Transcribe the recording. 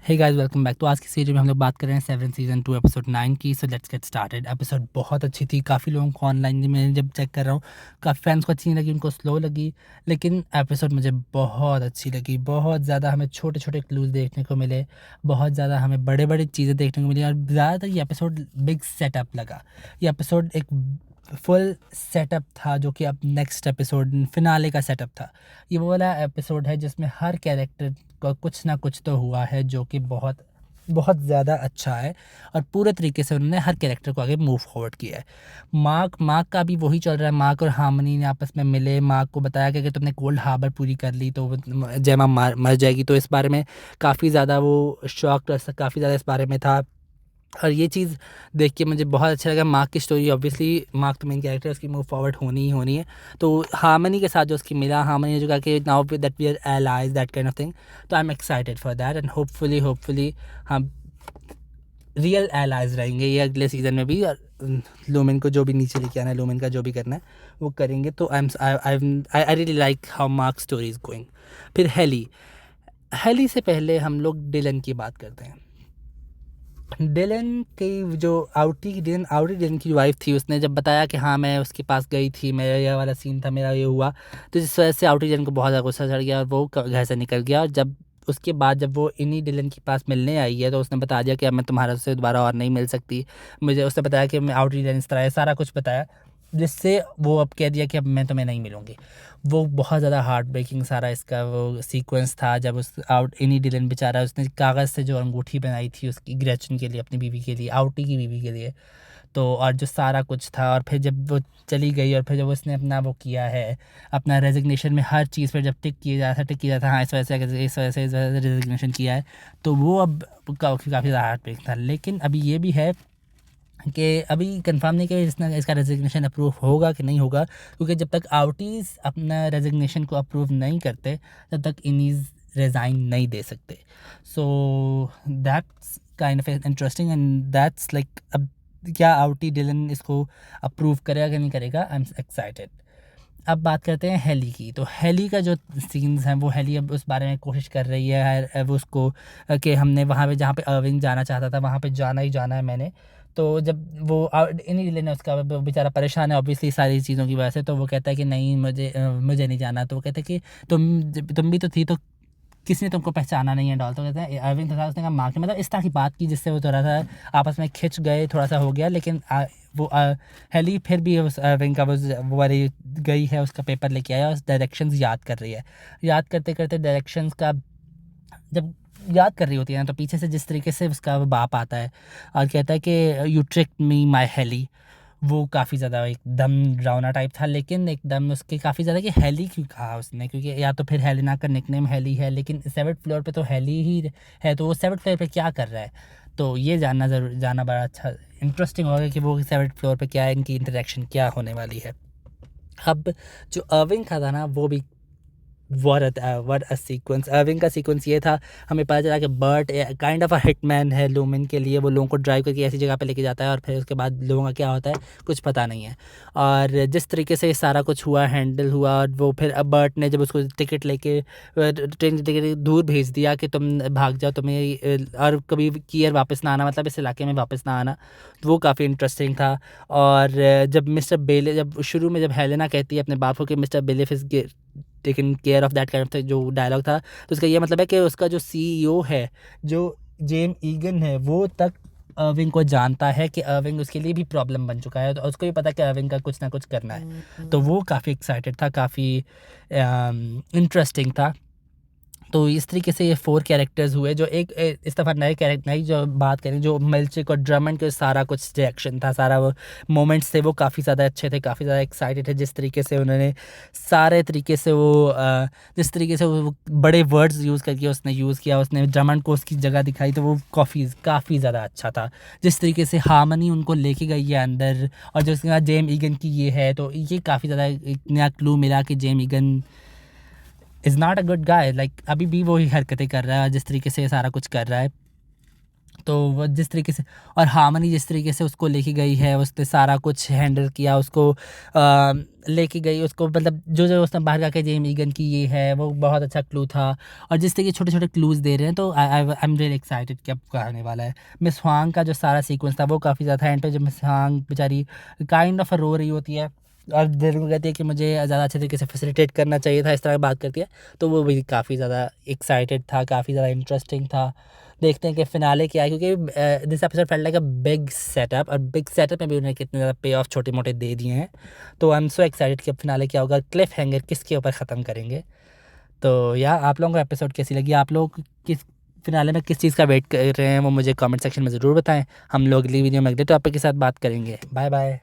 Hey guys, welcome back. तो आज की सीरीज में हम लोग बात कर रहे हैं 7 सीज़न 2 एपिसोड 9 की। So let's get started. Episode बहुत अच्छी थी। काफ़ी लोगों को ऑनलाइन में जब चेक कर रहा हूँ, काफ़ी फैंस को अच्छी नहीं लगी, उनको स्लो लगी, लेकिन एपिसोड मुझे बहुत अच्छी लगी। बहुत ज़्यादा हमें छोटे छोटे क्लूज़ देखने को मिले, बहुत ज़्यादा हमें बड़े बड़े चीज़ें देखने को मिली, और ज़्यादातर ये एपिसोड बिग सेटअप लगा। ये एपिसोड एक फुल सेटअप था, जो कि अब नेक्स्ट एपिसोड फिनाले का सेटअप था। ये वो वाला एपिसोड है जिसमें हर कैरेक्टर का कुछ ना कुछ तो हुआ है, जो कि बहुत बहुत ज़्यादा अच्छा है, और पूरे तरीके से उन्होंने हर कैरेक्टर को आगे मूव फॉरवर्ड किया है। मार्क का भी वही चल रहा है। मार्क और हार्मनी ने आपस में मिले। मार्क को बताया कि तुमने कोल्ड हार्बर पूरी कर ली तो जयमा मर जाएगी। तो इस बारे में काफ़ी ज़्यादा वो शॉक्ड, काफ़ी ज़्यादा इस बारे में था, और ये चीज़ देख के मुझे बहुत अच्छा लगा। मार्क की स्टोरी, ऑब्वियसली मार्क तो मेन कैरेक्टर है, उसकी मूव फॉरवर्ड होनी ही होनी है। तो हार्मनी के साथ जो उसकी मिला, हार्मनी ने जो कहा कि now that we are allies, that kind of thing. तो I am excited for that, and hopefully हम रियल एलाइज रहेंगे ये अगले सीज़न में भी। और लूमिन को जो भी नीचे लेके आना है, लूमिन का जो भी करना है वो करेंगे। तो I really like how mark story is going. फिर हेली से पहले हम लोग डिलन की बात करते हैं। डिलन की जो डिलन की वाइफ थी, उसने जब बताया कि हाँ मैं उसके पास गई थी, मेरा ये वाला सीन था, मेरा ये हुआ, तो जिस वजह से आउटी डिलन को बहुत ज़्यादा गुस्सा चढ़ गया और वो घर से निकल गया। और जब उसके बाद जब वो इन्हीं डिलन के पास मिलने आई है, तो उसने बता दिया कि अब मैं तुम्हारा से दोबारा और नहीं मिल सकती। मुझे उसने बताया कि मैं आउटी डिलन इस तरह है, सारा कुछ बताया, जिससे वो अब कह दिया कि अब मैं तुम्हें नहीं मिलूँगी। वो बहुत ज़्यादा हार्ट ब्रेकिंग सारा इसका वो सीक्वेंस था, जब उस इनी डिलन बेचारा उसने कागज़ से जो अंगूठी बनाई थी उसकी ग्रेचन के लिए, अपनी बीवी के लिए, आउटी की बीवी के लिए। तो और जो सारा कुछ था, और फिर जब वो चली गई, और फिर जब उसने अपना वो किया है, अपना रेजिग्नेशन में हर चीज़ पर जब टिक किया जाता, हाँ इस वजह से रेजिग्नेशन किया है, तो वो अब काफ़ी ज़्यादा हार्ट ब्रेक था। लेकिन अभी ये भी है कि अभी कंफर्म नहीं कि इसका रेजिग्नेशन अप्रूव होगा कि नहीं होगा, क्योंकि जब तक आउटीज़ अपना रेजिग्नेशन को अप्रूव नहीं करते, तब तक इनीज़ रिज़ाइन नहीं दे सकते। So that's kind of interesting, and that's like अब क्या आउटी डिलन इसको अप्रूव करेगा कि नहीं करेगा। आई एम एक्साइटेड। अब बात करते हैं हेली की। तो हेली का जो सीन्स हैं, वो हेली अब उस बारे में कोशिश कर रही है वो उसको कि हमने वहाँ पे जहाँ पे अर्विंग जाना चाहता था, वहाँ पे जाना ही जाना है मैंने। तो जब वो इन्हीं लेने उसका बेचारा परेशान है ऑब्वियसली सारी चीज़ों की वजह से, तो वो कहता है कि नहीं मुझे नहीं जाना। तो वो कहते हैं कि तुम भी तो थी, तो किसी ने तुमको पहचाना नहीं है डॉल। तो कहते हैं अरविंद था, उसने कहा माँ के, मतलब इस तरह की बात की जिससे वो थोड़ा सा आपस में खिंच गए, थोड़ा सा हो गया। लेकिन हेली फिर भी उस अरविंद का वो वाली गई है, उसका पेपर लेके आया, उस डायरेक्शंस याद कर रही है। याद करते करते डायरेक्शंस का जब याद कर रही होती है ना, तो पीछे से जिस तरीके से उसका बाप आता है और कहता है कि you trick me my Haley, वो काफ़ी ज़्यादा एकदम डरावना टाइप था। लेकिन एकदम उसके काफ़ी ज़्यादा कि हेली क्यों कहा उसने, क्योंकि या तो फिर हेलेना का निकनेम हेली है, लेकिन 7th फ्लोर पे तो हेली ही है, तो वो 7th फ्लोर पे क्या कर रहा है। तो ये जानना बड़ा अच्छा इंटरेस्टिंग होगा कि वो 7th फ्लोर पे क्या है, इनकी इंटरेक्शन क्या होने वाली है। अब जो अर्विंग का था ना, वो भी व्हाट अ सीक्वेंस। अर्विंग का सीक्वेंस ये था, हमें पता चला कि Burt kind of a hitman है लूमिन के लिए। वो लोगों को ड्राइव करके ऐसी जगह पे लेके जाता है, और फिर उसके बाद लोगों का क्या होता है कुछ पता नहीं है। और जिस तरीके से सारा कुछ हुआ, हैंडल हुआ, और वो फिर बर्ट ने जब उसको टिकट लेके ट्रेन की टिकट दूर भेज दिया कि तुम भाग जाओ, तुम्हें और कभी कियर वापस ना आना, मतलब इस इलाके में वापस ना आना, तो वो काफ़ी इंटरेस्टिंग था। और जब शुरू में जब हेलेना कहती है अपने बाप को कि mister bailiff is taken care of that kind of जो डायलॉग था, तो उसका ये मतलब है कि उसका जो सीईओ है, जो जेम ईगन है, वो तक अर्विंग को जानता है कि अर्विंग उसके लिए भी प्रॉब्लम बन चुका है, तो उसको भी पता है कि अर्विंग का कुछ ना कुछ करना है। तो वो काफ़ी एक्साइटेड था, काफ़ी इंटरेस्टिंग था। तो इस तरीके से ये 4 कैरेक्टर्स हुए, जो एक इस दफ़ा नई जो बात करें, जो मिल्चिक और ड्रमंड के सारा कुछ रिएक्शन था, सारा वो मोमेंट्स थे, वो काफ़ी ज़्यादा अच्छे थे, काफ़ी ज़्यादा एक्साइटेड थे। जिस तरीके से उन्होंने सारे तरीके से जिस तरीके से वो बड़े वर्ड्स यूज़ करके उसने यूज़ किया, उसने ड्रमंड को उसकी जगह दिखाई, तो वो काफ़ी ज़्यादा अच्छा था। जिस तरीके से हार्मनी उनको लेके गई है अंदर, और जो उसके बाद जेम ईगन की ये है, तो ये काफ़ी ज़्यादा एक नया क्लू मिला कि Jem Egan is not a good guy. Like अभी भी वही हरकतें कर रहा है, जिस तरीके से ये सारा कुछ कर रहा है। तो वो जिस तरीके से और हार्मनी जिस तरीके से उसको लेके गई है, उसने सारा कुछ हैंडल किया, उसको लेके गई उसको, मतलब जो उसने बाहर जाके जेम ईगन की ये है वो बहुत अच्छा क्लू था। और जिस तरीके छोटे छोटे क्लूज़ दे रहे हैं, तो आई एम रियली एक्साइटेड कि अब क्या आने वाला है। मिस हुआंग का जो सारा सीक्वेंस था वो काफ़ी ज़्यादा एंड पे जब मिस हुआंग बेचारी काइंड ऑफ रो रही होती है और दिल में कहती है कि मुझे ज़्यादा अच्छे तरीके से फैसिलिटेट करना चाहिए था, इस तरह की बात करती है, तो वो भी काफ़ी ज़्यादा एक्साइटेड था, काफ़ी ज़्यादा इंटरेस्टिंग था। देखते हैं कि फ़िनाले क्या है, क्योंकि this episode felt like a big setup, और बिग सेटअप में भी उन्हें कितने ज़्यादा पे ऑफ छोटे-मोटे दे दिए हैं। तो आई एम सो एक्साइटेड कि अब फ़िनाले क्या होगा, क्लिफ हैंगर किसके ऊपर ख़त्म करेंगे। तो या आप लोगों को एपिसोड कैसी लगी? आप लोग किस फ़िनाले में किस चीज़ का वेट कर रहे हैं, वो मुझे कमेंट सेक्शन में ज़रूर बताएँ। हम लोग अगली वीडियो में अगले टॉपिक के साथ बात करेंगे। Bye bye.